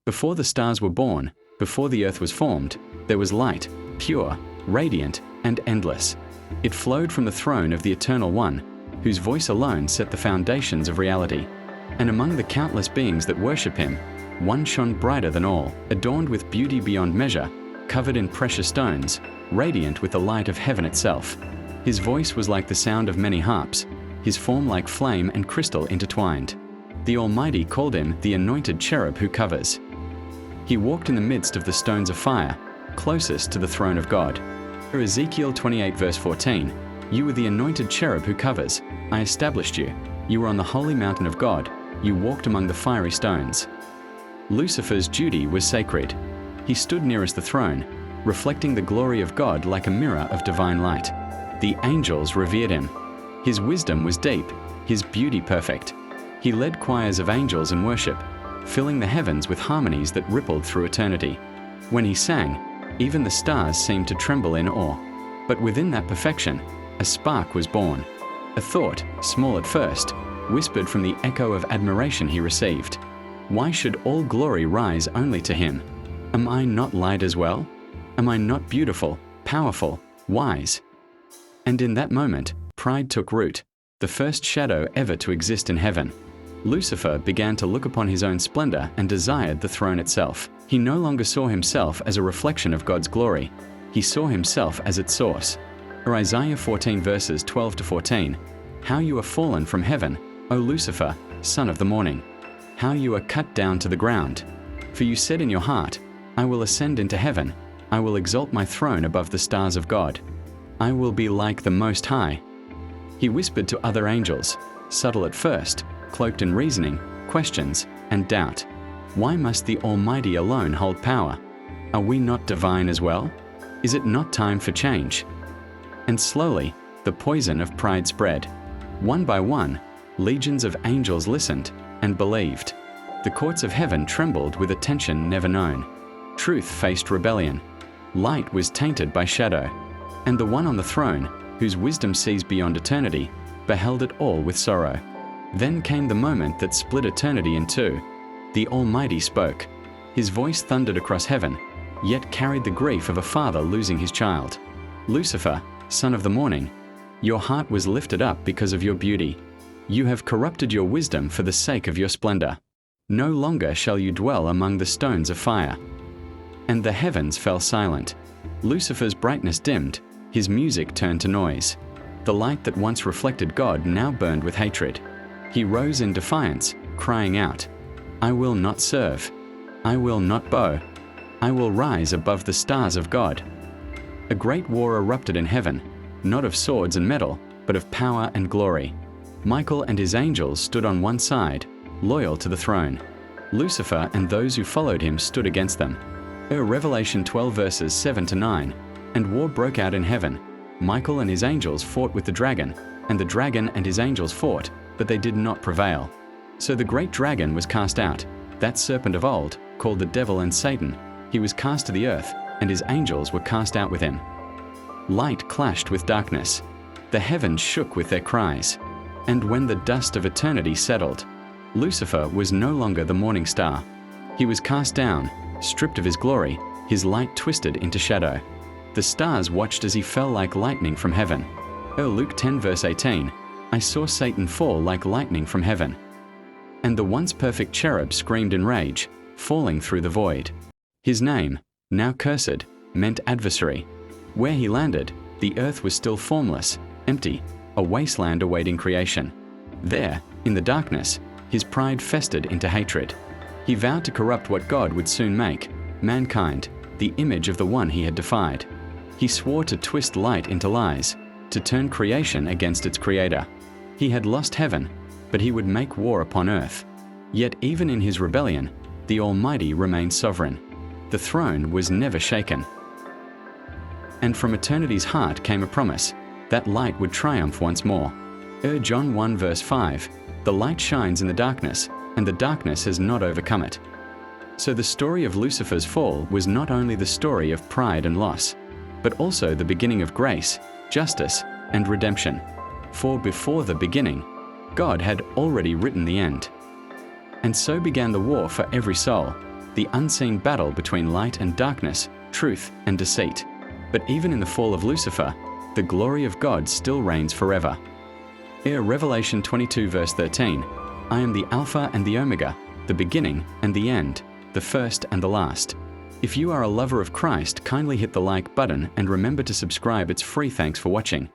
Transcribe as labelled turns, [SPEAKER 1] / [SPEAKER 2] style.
[SPEAKER 1] Before the stars were born, before the earth was formed, there was light, pure, radiant, and endless. It flowed from the throne of the Eternal One, whose voice alone set the foundations of reality. And among the countless beings that worship him, one shone brighter than all, adorned with beauty beyond measure, covered in precious stones, radiant with the light of heaven itself. His voice was like the sound of many harps, his form like flame and crystal intertwined. The Almighty called him the anointed cherub who covers. He walked in the midst of the stones of fire, closest to the throne of God. Ezekiel 28 verse 14, "You were the anointed cherub who covers. I established you. You were on the holy mountain of God. You walked among the fiery stones." Lucifer's duty was sacred. He stood nearest the throne, reflecting the glory of God like a mirror of divine light. The angels revered him. His wisdom was deep, his beauty perfect. He led choirs of angels in worship, filling the heavens with harmonies that rippled through eternity. When he sang, even the stars seemed to tremble in awe. But within that perfection, a spark was born. A thought, small at first, whispered from the echo of admiration he received. Why should all glory rise only to him? Am I not light as well? Am I not beautiful, powerful, wise? And in that moment, pride took root, the first shadow ever to exist in heaven. Lucifer began to look upon his own splendor and desired the throne itself. He no longer saw himself as a reflection of God's glory. He saw himself as its source. Or Isaiah 14 verses 12 to 14, "How you are fallen from heaven, O Lucifer, son of the morning. How you are cut down to the ground. For you said in your heart, I will ascend into heaven. I will exalt my throne above the stars of God. I will be like the Most High." He whispered to other angels, subtle at first, cloaked in reasoning, questions, and doubt. Why must the Almighty alone hold power? Are we not divine as well? Is it not time for change? And slowly, the poison of pride spread. One by one, legions of angels listened and believed. The courts of heaven trembled with a tension never known. Truth faced rebellion. Light was tainted by shadow. And the one on the throne, whose wisdom sees beyond eternity, beheld it all with sorrow. Then came the moment that split eternity in two. The Almighty spoke. His voice thundered across heaven, yet carried the grief of a father losing his child. "Lucifer, son of the morning, your heart was lifted up because of your beauty. You have corrupted your wisdom for the sake of your splendor. No longer shall you dwell among the stones of fire." And the heavens fell silent. Lucifer's brightness dimmed, his music turned to noise. The light that once reflected God now burned with hatred. He rose in defiance, crying out, "I will not serve. I will not bow. I will rise above the stars of God." A great war erupted in heaven, not of swords and metal, but of power and glory. Michael and his angels stood on one side, loyal to the throne. Lucifer and those who followed him stood against them. Revelation 12 verses 7 to 9, "And war broke out in heaven. Michael and his angels fought with the dragon, and the dragon and his angels fought, but they did not prevail. So the great dragon was cast out, that serpent of old, called the devil and Satan. He was cast to the earth, and his angels were cast out with him." Light clashed with darkness. The heavens shook with their cries. And when the dust of eternity settled, Lucifer was no longer the morning star. He was cast down, stripped of his glory, his light twisted into shadow. The stars watched as he fell like lightning from heaven. Luke 10 verse 18, "I saw Satan fall like lightning from heaven." And the once perfect cherub screamed in rage, falling through the void. His name, now cursed, meant adversary. Where he landed, the earth was still formless, empty, a wasteland awaiting creation. There, in the darkness, his pride festered into hatred. He vowed to corrupt what God would soon make, mankind, the image of the one he had defied. He swore to twist light into lies, to turn creation against its creator. He had lost heaven, but he would make war upon earth. Yet even in his rebellion, the Almighty remained sovereign. The throne was never shaken. And from eternity's heart came a promise that light would triumph once more. John 1 verse 5, "The light shines in the darkness, and the darkness has not overcome it." So the story of Lucifer's fall was not only the story of pride and loss, but also the beginning of grace, justice, and redemption. For before the beginning, God had already written the end. And so began the war for every soul, the unseen battle between light and darkness, truth and deceit. But even in the fall of Lucifer, the glory of God still reigns forever. Revelation 22 verse 13, I am the Alpha and the Omega, the beginning and the end, the first and the last. If you are a lover of Christ, kindly hit the like button and remember to subscribe. It's free. Thanks for watching.